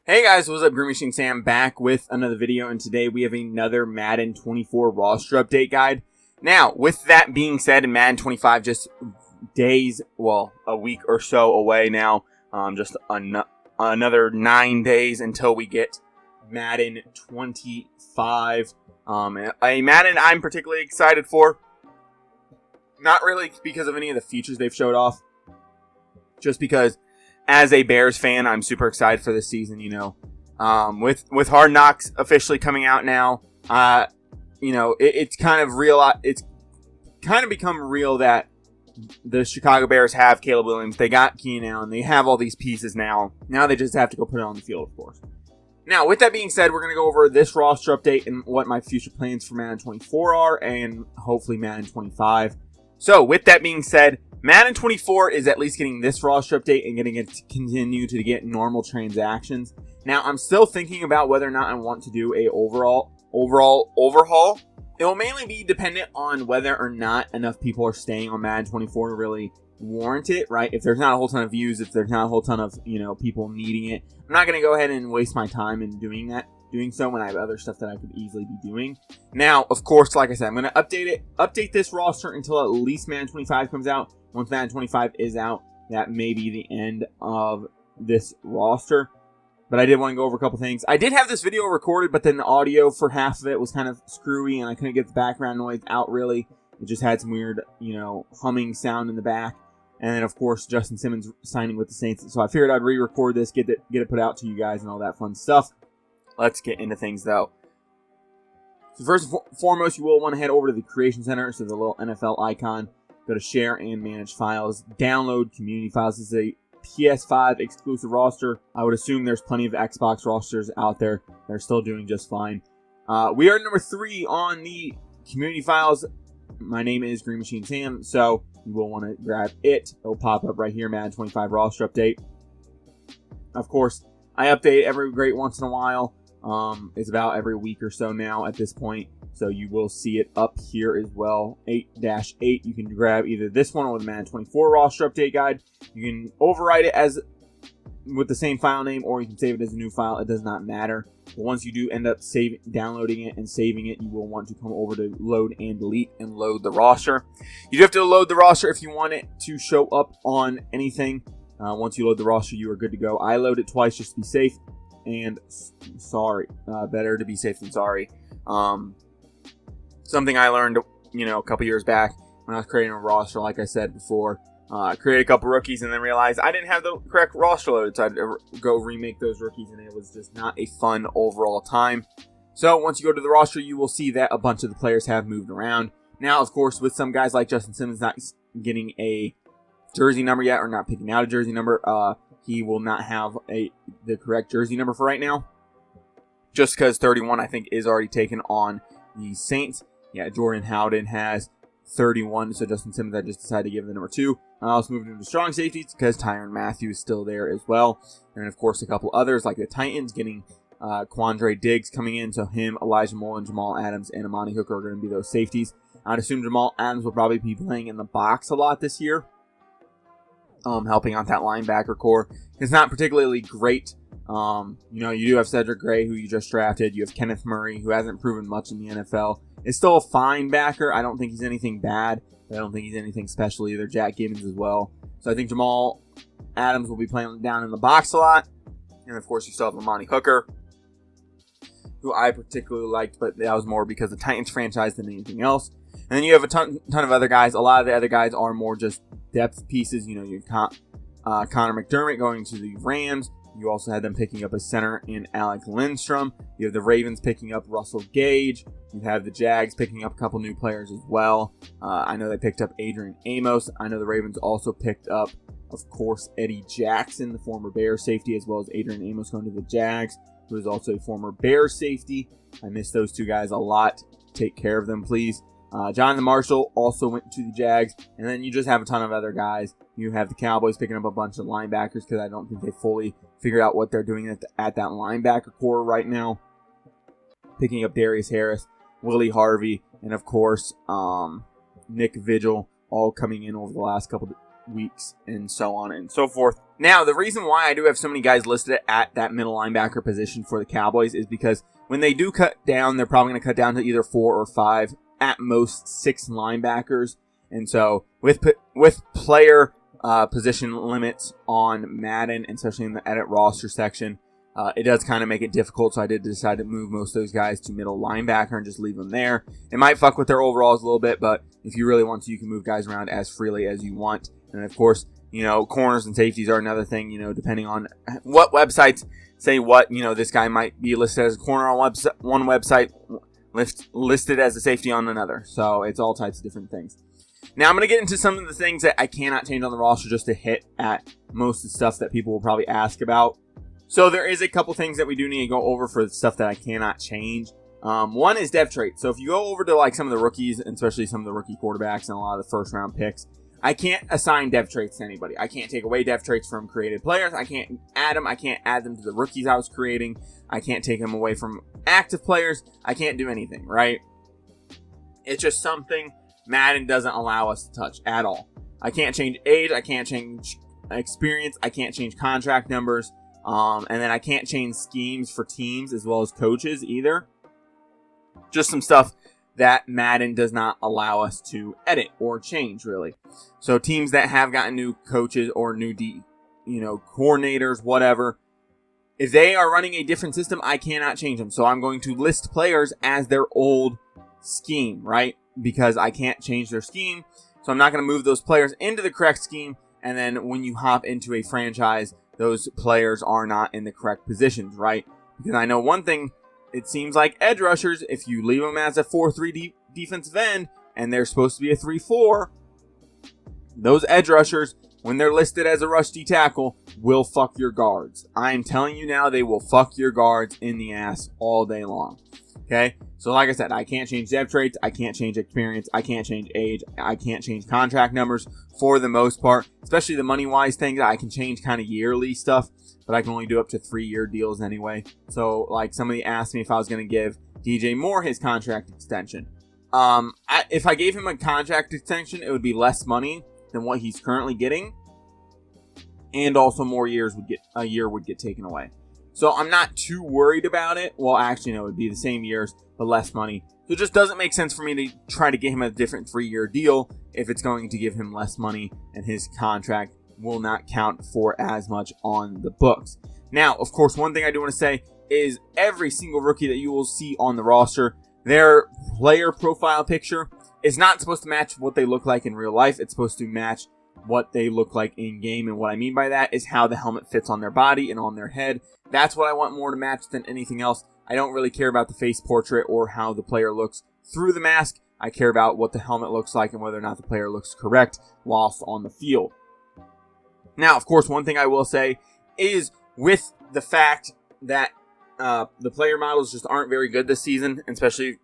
Hey guys, what's up? GreenMachineSam back with another video, and today we have another Madden 24 roster update guide. Now, with that being said, Madden 25 just days, well, a week or so away now. Just another 9 days until we get Madden 25. A Madden I'm particularly excited for. Not really because of any of the features they've showed off, just because as a Bears fan, I'm super excited for this season, you know. With Hard Knocks officially coming out now, you know, it's kind of real. It's kind of become real that the Chicago Bears have Caleb Williams. They got Keenan Allen. They have all these pieces now. Now they just have to go put it on the field, of course. Now, with that being said, we're going to go over this roster update and what my future plans for Madden 24 are, and hopefully Madden 25. So, with that being said, Madden 24 is at least getting this roster update and getting it to continue to get normal transactions. Now, I'm still thinking about whether or not I want to do a overall overhaul. It will mainly be dependent on whether or not enough people are staying on Madden 24 to really warrant it, right? If there's not a whole ton of views, if there's not a whole ton of, you know, people needing it, I'm not going to go ahead and waste my time in doing so when I have other stuff that I could easily be doing. Now, of course, like I said, I'm going to update this roster until at least Madden 25 comes out. Once Madden 25 is out, that may be the end of this roster. But I did want to go over a couple things. I did have this video recorded, but then the audio for half of it was kind of screwy, and I couldn't get the background noise out really. It just had some weird, you know, humming sound in the back. And then, of course, Justin Simmons signing with the Saints. So I figured I'd re-record this, get it put out to you guys and all that fun stuff. Let's get into things, though. So first and foremost, you will want to head over to the Creation Center, so the little NFL icon. Go to Share and Manage Files. Download Community Files. This is a PS5 exclusive roster. I would assume there's plenty of Xbox rosters out there. They're still doing just fine. We are number 3 on the Community Files. My name is GreenMachineSam, so you will want to grab it. It'll pop up right here, Madden 25 roster update. Of course, I update every great once in a while. It's about every week or so now at this point. So you will see it up here as well. 8-8. You can grab either this one or the Madden 24 roster update guide. You can overwrite it as with the same file name, or you can save it as a new file. It does not matter. But once you do end up downloading it and saving it, you will want to come over to load and delete and load the roster. You do have to load the roster if you want it to show up on anything. Once you load the roster, you are good to go. I load it twice just to be safe and sorry. Better to be safe than sorry. Something I learned, you know, a couple years back when I was creating a roster, like I said before. I created a couple rookies and then realized I didn't have the correct roster loaded, so I had to go remake those rookies, and it was just not a fun overall time. So once you go to the roster, you will see that a bunch of the players have moved around. Now, of course, with some guys like Justin Simmons not getting a jersey number yet, or not picking out a jersey number, he will not have the correct jersey number for right now. Just because 31, I think, is already taken on the Saints. Yeah, Jordan Howden has 31, so Justin Simmons, I just decided to give the number 2. I also moved into strong safeties because Tyrann Mathieu is still there as well. And, of course, a couple others like the Titans getting Quandre Diggs coming in. So him, Elijah Moore, and Jamal Adams and Amani Hooker are going to be those safeties. I'd assume Jamal Adams will probably be playing in the box a lot this year, helping out that linebacker core. It's not particularly great. You know, you do have Cedric Gray, who you just drafted. You have Kenneth Murray, who hasn't proven much in the NFL. It's still a fine backer. I don't think he's anything bad. I don't think he's anything special either. Jack Gibbons as well. So I think Jamal Adams will be playing down in the box a lot. And, of course, you still have Amani Hooker, who I particularly liked, but that was more because of the Titans franchise than anything else. And then you have a ton of other guys. A lot of the other guys are more just depth pieces. You know, you have Connor McDermott going to the Rams. You also had them picking up a center in Alec Lindstrom. You have the Ravens picking up Russell Gage. You have the Jags picking up a couple new players as well. I know they picked up Adrian Amos. I know the Ravens also picked up, of course, Eddie Jackson, the former Bears safety, as well as Adrian Amos going to the Jags, who is also a former Bears safety. I miss those two guys a lot. Take care of them, please. Jonathan Marshall also went to the Jags. And then you just have a ton of other guys. You have the Cowboys picking up a bunch of linebackers because I don't think they fully figured out what they're doing at that linebacker core right now. Picking up Darius Harris, Willie Harvey, and of course, Nick Vigil, all coming in over the last couple of weeks and so on and so forth. Now, the reason why I do have so many guys listed at that middle linebacker position for the Cowboys is because when they do cut down, they're probably going to cut down to either 4 or 5, at most 6 linebackers. And so with player position limits on Madden, especially in the edit roster section, it does kind of make it difficult. So I did decide to move most of those guys to middle linebacker and just leave them there. It might fuck with their overalls a little bit, but if you really want to, you can move guys around as freely as you want. And of course, corners and safeties are another thing, depending on what websites say what, this guy might be listed as a corner on one website, listed as a safety on another. So it's all types of different things. Now I'm going to get into some of the things that I cannot change on the roster just to hit at most of the stuff that people will probably ask about. So there is a couple things that we do need to go over for the stuff that I cannot change. One is dev traits. So if you go over to like some of the rookies, and especially some of the rookie quarterbacks and a lot of the first round picks, I can't assign dev traits to anybody. I can't take away dev traits from created players. I can't add them. I can't add them to the rookies I was creating. I can't take them away from active players. I can't do anything, right? It's just something Madden doesn't allow us to touch at all. I can't change age. I can't change experience. I can't change contract numbers. And then I can't change schemes for teams as well as coaches either. Just some stuff that Madden does not allow us to edit or change, really. So teams that have gotten new coaches or new coordinators, whatever, if they are running a different system, I cannot change them. So I'm going to list players as their old scheme, right? Because I can't change their scheme. So I'm not going to move those players into the correct scheme. And then when you hop into a franchise, those players are not in the correct positions, right? Because I know one thing, it seems like edge rushers, if you leave them as a 4-3 defensive end and they're supposed to be a 3-4, those edge rushers, when they're listed as a rush D tackle, will fuck your guards. I am telling you now, they will fuck your guards in the ass all day long. Okay? So like I said, I can't change dev traits, I can't change experience, I can't change age, I can't change contract numbers for the most part, especially the money-wise things. I can change kind of yearly stuff, but I can only do up to 3-year deals anyway. So like somebody asked me if I was going to give DJ Moore his contract extension. If I gave him a contract extension, it would be less money than what he's currently getting, and also more years a year would get taken away. So I'm not too worried about it. Well, actually, no, it would be the same years, but less money. So it just doesn't make sense for me to try to get him a different 3-year deal if it's going to give him less money and his contract will not count for as much on the books. Now, of course, one thing I do want to say is every single rookie that you will see on the roster, their player profile picture is not supposed to match what they look like in real life. It's supposed to match what they look like in game. And what I mean by that is how the helmet fits on their body and on their head. That's what I want more to match than anything else. I don't really care about the face portrait or how the player looks through the mask. I care about what the helmet looks like and whether or not the player looks correct whilst on the field. Now, of course, one thing I will say is with the fact that the player models just aren't very good this season, especially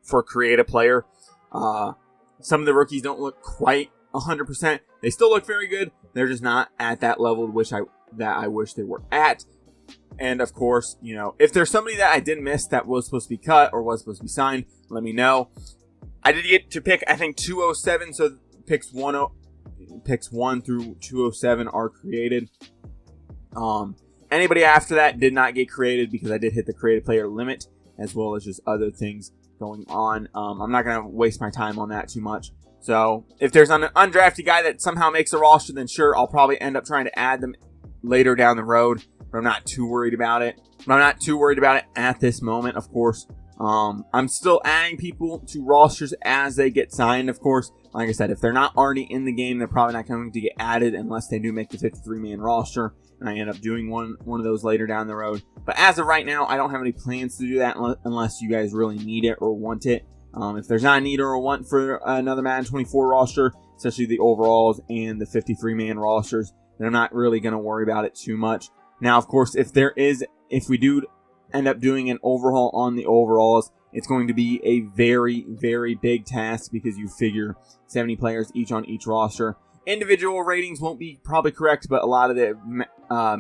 for creative player. Some of the rookies don't look quite 100%. They still look very good. They're just not at that level that I wish they were at. And of course, if there's somebody that I did miss that was supposed to be cut or was supposed to be signed, let me know. I did get to pick, I think, 207, so picks 1 through 207 are created. Anybody after that did not get created because I did hit the created player limit, as well as just other things going on. I'm not going to waste my time on that too much. So if there's an undrafted guy that somehow makes a roster, then sure, I'll probably end up trying to add them later down the road. But I'm not too worried about it. At this moment, of course. I'm still adding people to rosters as they get signed, of course. Like I said, if they're not already in the game, they're probably not going to get added unless they do make the 53-man roster. And I end up doing one of those later down the road. But as of right now, I don't have any plans to do that unless you guys really need it or want it. If there's not a need or a want for another Madden 24 roster, especially the overalls and the 53-man rosters, then I'm not really going to worry about it too much. Now, of course, if we do end up doing an overhaul on the overalls, it's going to be a very, very big task because you figure 70 players each on each roster. Individual ratings won't be probably correct, but a lot of the a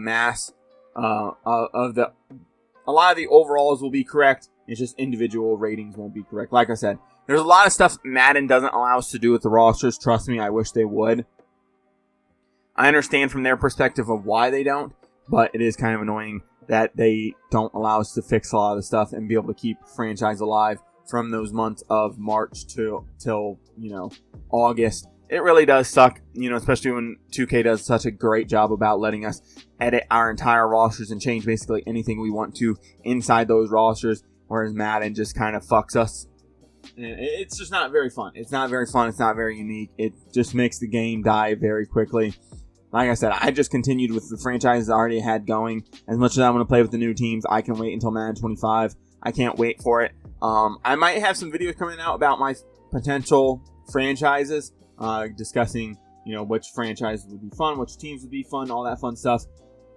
lot of the overalls will be correct. It's just individual ratings won't be correct. Like I said, there's a lot of stuff Madden doesn't allow us to do with the rosters. Trust me, I wish they would. I understand from their perspective of why they don't, but it is kind of annoying that they don't allow us to fix a lot of the stuff and be able to keep franchise alive from those months of March till August. It really does suck, especially when 2K does such a great job about letting us edit our entire rosters and change basically anything we want to inside those rosters, whereas Madden just kind of fucks us. It's just not very fun. It's not very fun. It's not very unique. It just makes the game die very quickly. Like I said, I just continued with the franchises I already had going. As much as I want to play with the new teams, I can wait until Madden 25. I can't wait for it. I might have some videos coming out about my potential franchises, discussing, which franchises would be fun, which teams would be fun, all that fun stuff.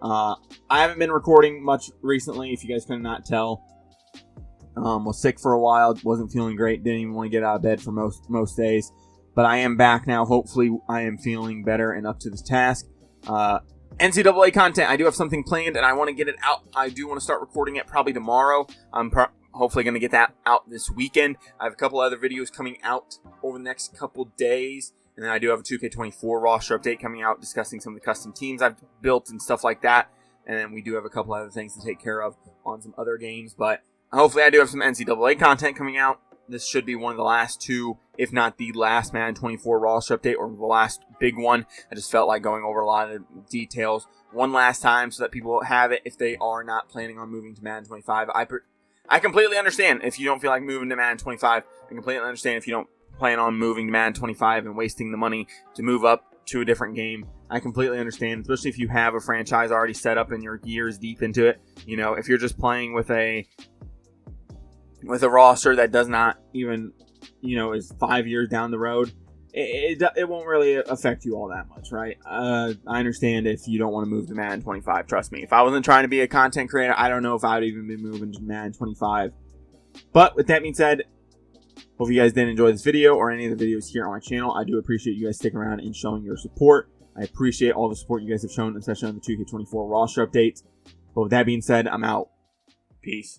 I haven't been recording much recently, if you guys could not tell. Was sick for a while, wasn't feeling great, didn't even want to get out of bed for most days. But I am back now. Hopefully, I am feeling better and up to this task. NCAA content. I do have something planned, and I want to get it out. I do want to start recording it probably tomorrow. I'm hopefully going to get that out this weekend. I have a couple other videos coming out over the next couple days. And then I do have a 2K24 roster update coming out discussing some of the custom teams I've built and stuff like that. And then we do have a couple other things to take care of on some other games. But hopefully, I do have some NCAA content coming out. This should be one of the last two, if not the last Madden 24 roster update or the last big one. I just felt like going over a lot of details one last time so that people have it if they are not planning on moving to Madden 25. I completely understand if you don't feel like moving to Madden 25. I completely understand if you don't plan on moving to Madden 25 and wasting the money to move up to a different game. I completely understand, especially if you have a franchise already set up and you're years deep into it. If you're just playing with a roster that does not even, is 5 years down the road, it won't really affect you all that much, right? I understand if you don't want to move to Madden 25. Trust me, if I wasn't trying to be a content creator, I don't know if I would even be moving to Madden 25. But with that being said, hope you guys did enjoy this video or any of the videos here on my channel. I do appreciate you guys sticking around and showing your support. I appreciate all the support you guys have shown, especially on the 2K24 roster updates. But with that being said, I'm out. Peace.